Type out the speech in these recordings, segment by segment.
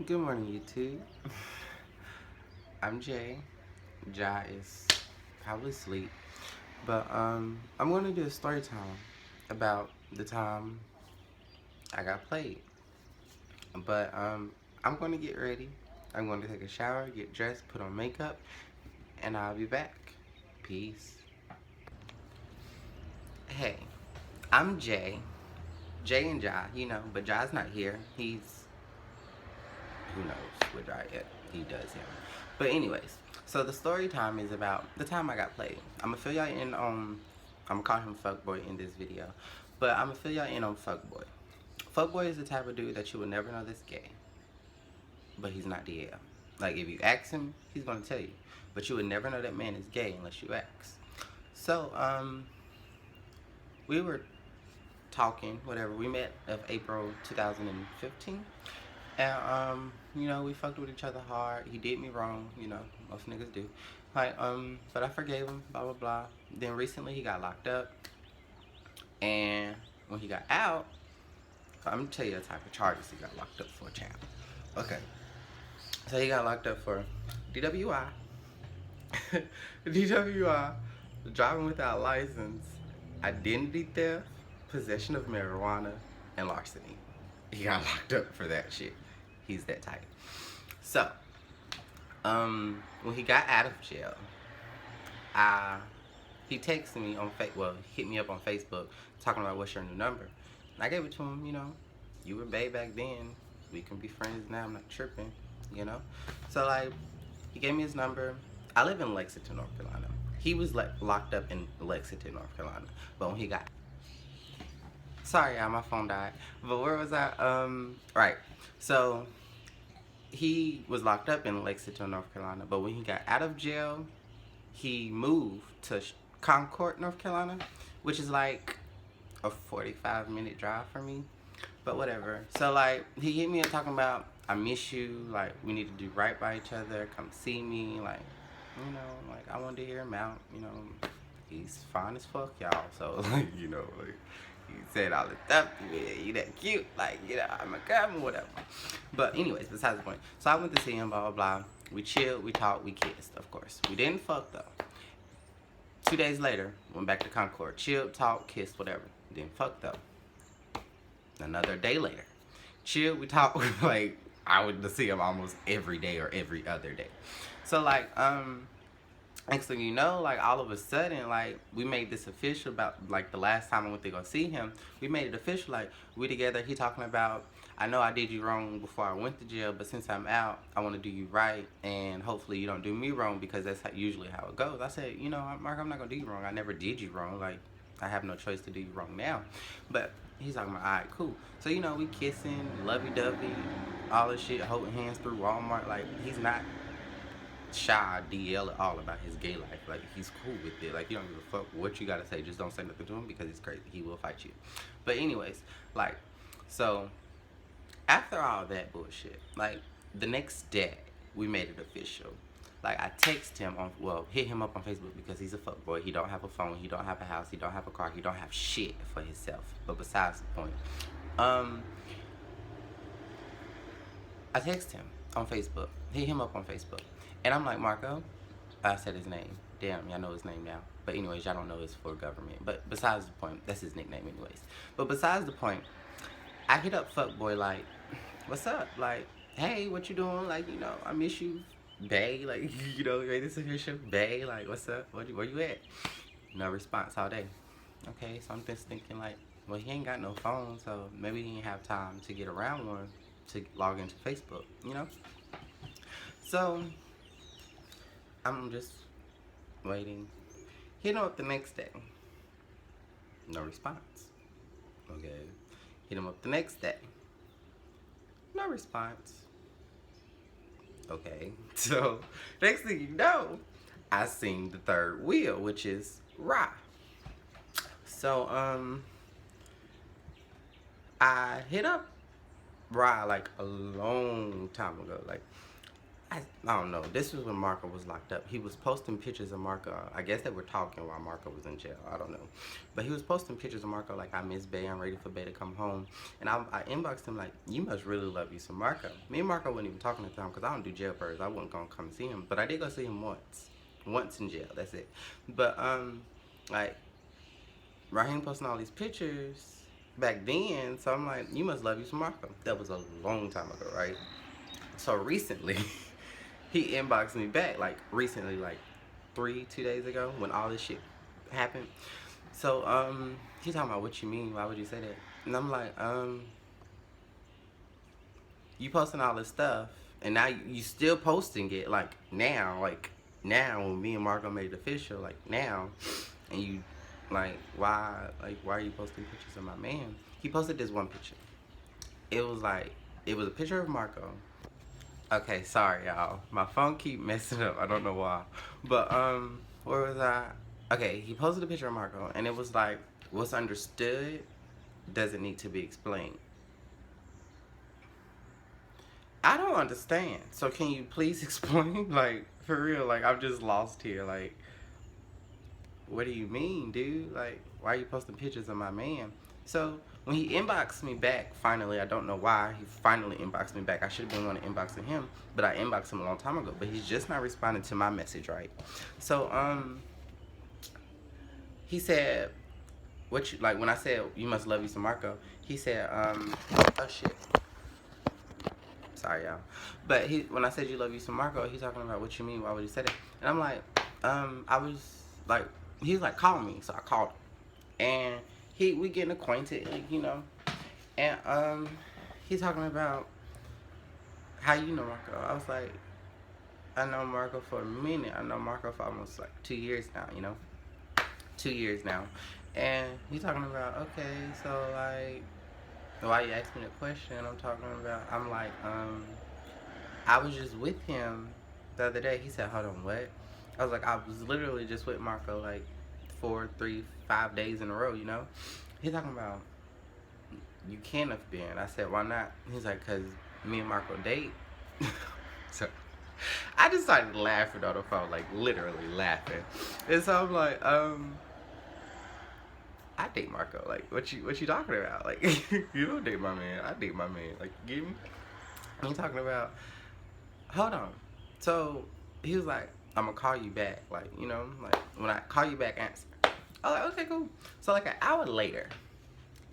Good morning, YouTube. I'm Jay. Jai is probably asleep, but I'm gonna do a story time about the time I got played. But I'm gonna get ready. I'm going to take a shower, get dressed, put on makeup, and I'll be back. Peace. Hey, I'm Jay. Jay and Jai, but Jai's not here. He's who knows where Jai at. He does him. But anyways, so the story time is about the time I got played. I'm gonna fill y'all in on. I'm gonna call him fuckboy in this video, but I'm gonna fill y'all in on fuckboy. Fuckboy is the type of dude that you would never know that's gay, but he's not DL. Like if you ask him, he's gonna tell you, but you would never know that man is gay unless you ask. So we were talking, whatever. We met of April 2015. And we fucked with each other hard. He did me wrong, most niggas do. Like, but I forgave him, blah blah blah. Then recently he got locked up. And when he got out, I'm gonna tell you the type of charges he got locked up for, champ. Okay. So he got locked up for DWI. DWI, driving without license, identity theft, possession of marijuana, and larceny. He got locked up for that shit. He's that type. So, when he got out of jail, he texted me on hit me up on Facebook talking about what's your new number. And I gave it to him, you were bae back then. We can be friends now. I'm not tripping, So like, he gave me his number. I live in Lexington, North Carolina. He was locked up in Lexington, North Carolina. But when he got Sorry, y'all, my phone died. But where was I? Right. So, he was locked up in Lexington, North Carolina. But when he got out of jail, he moved to Concord, North Carolina, which is like a 45-minute drive for me. But whatever. So, like, he hit me up talking about, I miss you. Like, we need to do right by each other. Come see me. Like, like, I wanted to hear him out. He's fine as fuck, y'all. So, like, he said all the stuff, you that cute, like, I'm a girl or whatever. But anyways, besides the point. So I went to see him, blah, blah, blah. We chilled, we talked, we kissed, of course. We didn't fuck, though. 2 days later, went back to Concord. Chilled, talked, kissed, whatever. Didn't fuck, though. Another day later. Chilled, we talked, like, I would see him almost every day or every other day. So, like, next thing you know, like, all of a sudden, like, we made this official about, like, the last time I went to go see him. We made it official, like, we together. He talking about, I know I did you wrong before I went to jail, but since I'm out, I want to do you right, and hopefully you don't do me wrong, because that's usually how it goes. I said, Mark, I'm not going to do you wrong. I never did you wrong. Like, I have no choice to do you wrong now. But he's talking about, all right, cool. So, we kissing, lovey-dovey, all this shit, holding hands through Walmart. Like, he's not shy DL at all about his gay life. Like, he's cool with it. Like, you don't give a fuck what you gotta say. Just don't say nothing to him, because he's crazy. He will fight you. But anyways, like, so after all that bullshit, like, the next day we made it official. Like, I text him hit him up on Facebook, because he's a fuckboy. He don't have a phone, he don't have a house, he don't have a car, he don't have shit for himself. But besides the point, I text him on Facebook, hit him up on Facebook. And I'm like, Marco, I said his name. Damn, y'all know his name now. But anyways, y'all don't know it's for government. But besides the point, that's his nickname anyways. But besides the point, I hit up fuckboy like, what's up? Like, hey, what you doing? Like, I miss you, bae. Like, made this official, bae. Like, what's up? Where you at? No response all day. Okay, so I'm just thinking like, well, he ain't got no phone, so maybe he ain't have time to get around one to log into Facebook, So I'm just waiting. Hit him up the next day. No response. Okay. Hit him up the next day. No response. Okay. So, next thing you know, I seen the third wheel, which is Rye. So, I hit up Rye like a long time ago. Like, I don't know. This was when Marco was locked up. He was posting pictures of Marco. I guess they were talking while Marco was in jail. I don't know. But he was posting pictures of Marco like, I miss Bay. I'm ready for Bay to come home. And I inboxed him like, you must really love you some Marco. Me and Marco wasn't even talking at the time because I don't do jail birds. I wasn't going to come see him. But I did go see him once. Once in jail. That's it. But, like, Raheem posting all these pictures back then. So I'm like, you must love you some Marco. That was a long time ago, right? So recently, he inboxed me back, like recently, like 2 days ago when all this shit happened. So, he's talking about, what you mean? Why would you say that? And I'm like, you posting all this stuff, and now you still posting it, like now when me and Marco made it official, like now, and you, why are you posting pictures of my man? He posted this one picture. It was a picture of Marco. Okay, sorry y'all. My phone keep messing up. I don't know why. But where was I? Okay, he posted a picture of Marco, and it was like, what's understood doesn't need to be explained. I don't understand. So can you please explain? Like, for real, like, I'm just lost here. Like, what do you mean, dude? Like, why are you posting pictures of my man? So when he inboxed me back, finally, I don't know why, he finally inboxed me back. I should have been one inboxing him, but I inboxed him a long time ago. But he's just not responding to my message, right? So he said, when I said you must love you some Marco, he said, oh shit. Sorry y'all. But when I said you love you some Marco, he's talking about, what you mean? Why would you say that? And I'm like, I was like, he was like, call me. So I called him. And we getting acquainted, like, you know. And he's talking about how you know Marco. I was like, I know Marco for a minute. I know Marco for almost like 2 years now, you know. 2 years now. And he's talking about, okay, so like, why you asked me the question? I'm like, I was just with him the other day. He said, hold on, what? I was like, I was literally just with Marco like 5 days in a row, you know? He's talking about, you can't have been. I said, why not? He's like, because me and Marco date. So I just started laughing on the phone, like literally laughing. And so I'm like, I date Marco. Like, what you talking about? Like, you don't date my man. I date my man. Like, you get me? I'm talking about, hold on. So he was like, I'm gonna call you back. Like, you know, like when I call you back, answer. I was like, okay, cool. So like an hour later,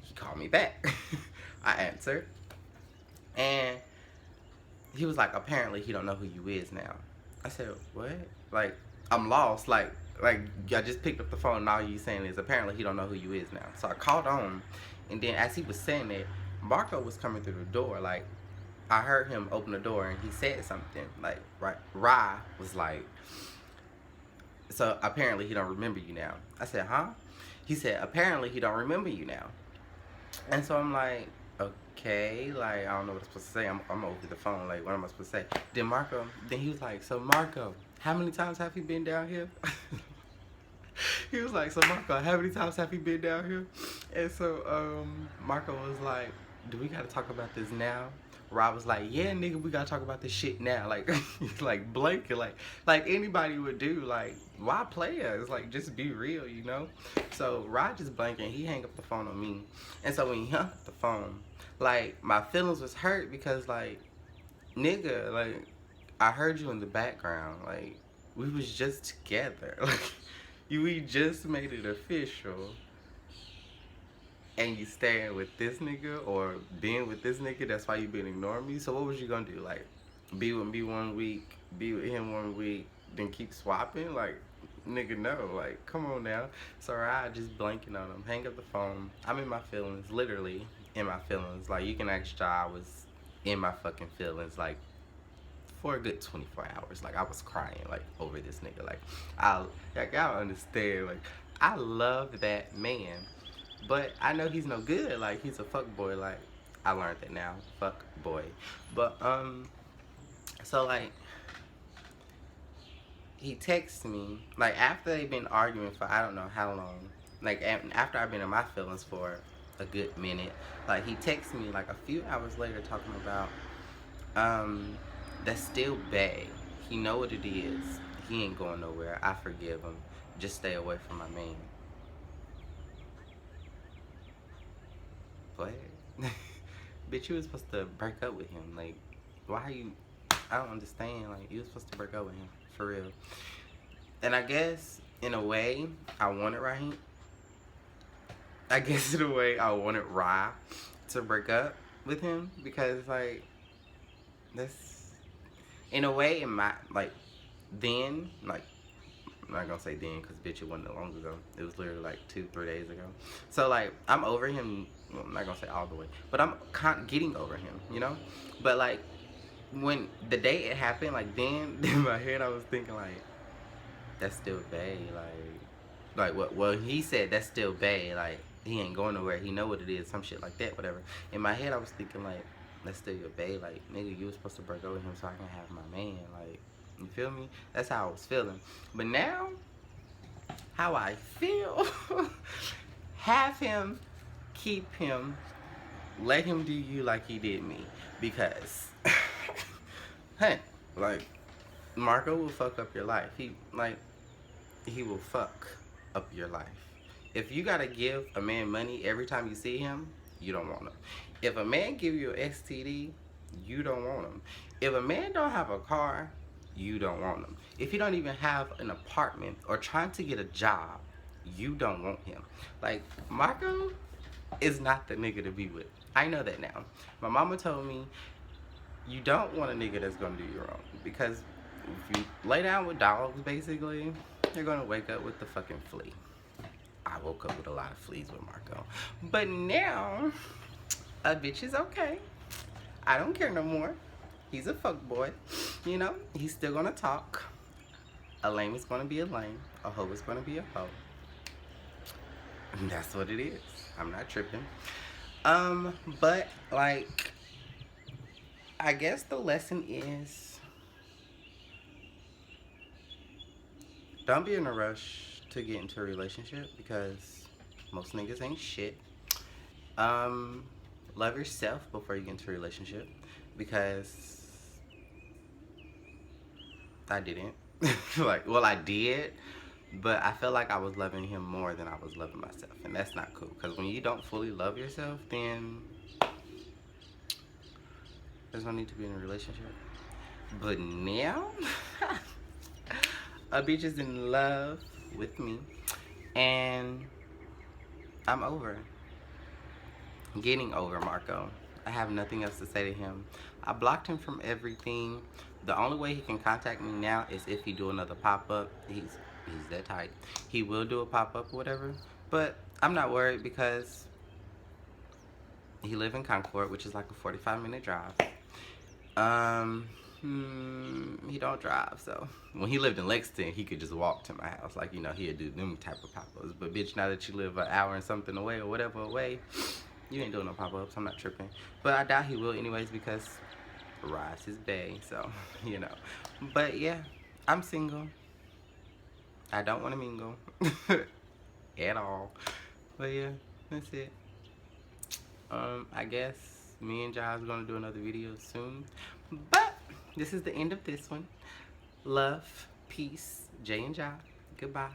he called me back. I answered. And he was like, apparently he don't know who you is now. I said, what? Like, I'm lost. Like I just picked up the phone and all you saying is apparently he don't know who you is now. So I called on, and then as he was saying that, Marco was coming through the door. Like, I heard him open the door and he said something. Like, Rye was like, so apparently he don't remember you now. I said, huh? He said, apparently he don't remember you now. And so I'm like, okay, like, I don't know what I'm supposed to say. I'm over the phone, like, what am I supposed to say? Then he was like, so Marco, how many times have you been down here? He was like, so Marco, how many times have you been down here? And so Marco was like, do we gotta talk about this now? Rob was like, yeah, nigga, we gotta talk about this shit now. Like, like blanket, like anybody would do. Like, why play us? Like, just be real, you know? So Rod just blanking. He hang up the phone on me. And so when he hung up the phone, like, my feelings was hurt because, like, nigga, like, I heard you in the background. Like, we was just together. Like, we just made it official. And you staying with this nigga or being with this nigga, that's why you been ignoring me. So what was you gonna do? Like, be with me 1 week, be with him 1 week, then keep swapping? Like, nigga, no. Like, come on now. So I just blanking on him. Hang up the phone. I'm in my feelings, literally in my feelings. Like, you can ask Ja, I was in my fucking feelings, like, for a good 24 hours. Like, I was crying, like, over this nigga. Like, y'all understand. Like, I love that man. But I know he's no good. Like, he's a fuck boy. Like, I learned that now. Fuck boy. But, so, like, he texts me, like, after they've been arguing for I don't know how long. Like, after I've been in my feelings for a good minute. Like, he texts me, like, a few hours later talking about, that's still bad. He know what it is. He ain't going nowhere. I forgive him. Just stay away from my man. What? Bitch, you was supposed to break up with him. Like, why are you... I don't understand. Like, you was supposed to break up with him. For real. And I guess, in a way, I wanted Raheem. I guess, in a way, I wanted Ra to break up with him. Because, like, that's... In a way, in my... Like, then, like... I'm not gonna say then, because bitch, it wasn't that long ago. It was literally like 2-3 days ago. So like, I'm over him. Well, I'm not gonna say all the way, but I'm kind of getting over him, you know. But like, when the day it happened, like then in my head I was thinking like, that's still bae. Like what? Well, he said that's still bae. Like he ain't going nowhere. He know what it is. Some shit like that. Whatever. In my head I was thinking like, that's still your bae. Like nigga, you was supposed to break up with him so I can have my man. Like. You feel me? That's how I was feeling. But now, how I feel, have him, keep him, let him do you like he did me. Because, hey, like, Marco will fuck up your life. He will fuck up your life. If you gotta give a man money every time you see him, you don't want him. If a man give you an STD, you don't want him. If a man don't have a car, you don't want him. If you don't even have an apartment or trying to get a job, you don't want him. Like, Marco is not the nigga to be with. I know that now. My mama told me, you don't want a nigga that's gonna do you wrong. Because if you lay down with dogs, basically, you're gonna wake up with the fucking flea. I woke up with a lot of fleas with Marco. But now, a bitch is okay. I don't care no more. He's a fuckboy, you know. He's still gonna talk. A lame is gonna be a lame. A hoe is gonna be a hoe. And that's what it is. I'm not tripping. But like, I guess the lesson is, don't be in a rush to get into a relationship because most niggas ain't shit. Love yourself before you get into a relationship because I didn't. Like, well, I did, but I felt like I was loving him more than I was loving myself, and that's not cool. Because when you don't fully love yourself, then there's no need to be in a relationship. But now, a bitch is in love with me, and I'm over. Getting over Marco. I have nothing else to say to him. I blocked him from everything. The only way he can contact me now is if he do another pop-up. He's that tight. He will do a pop-up or whatever. But I'm not worried because he live in Concord, which is like a 45-minute drive. He don't drive, so when he lived in Lexington, he could just walk to my house. Like, you know, he'd do them type of pop-ups. But bitch, now that you live an hour and something away or whatever away, you ain't doing no pop-ups. I'm not tripping. But I doubt he will anyways because Rise is bae, so, you know. But yeah, I'm single. I don't want to mingle at all. But yeah, that's it. I guess me and Jai's gonna do another video soon. But this is the end of this one. Love, peace, Jay and Jai. Goodbye.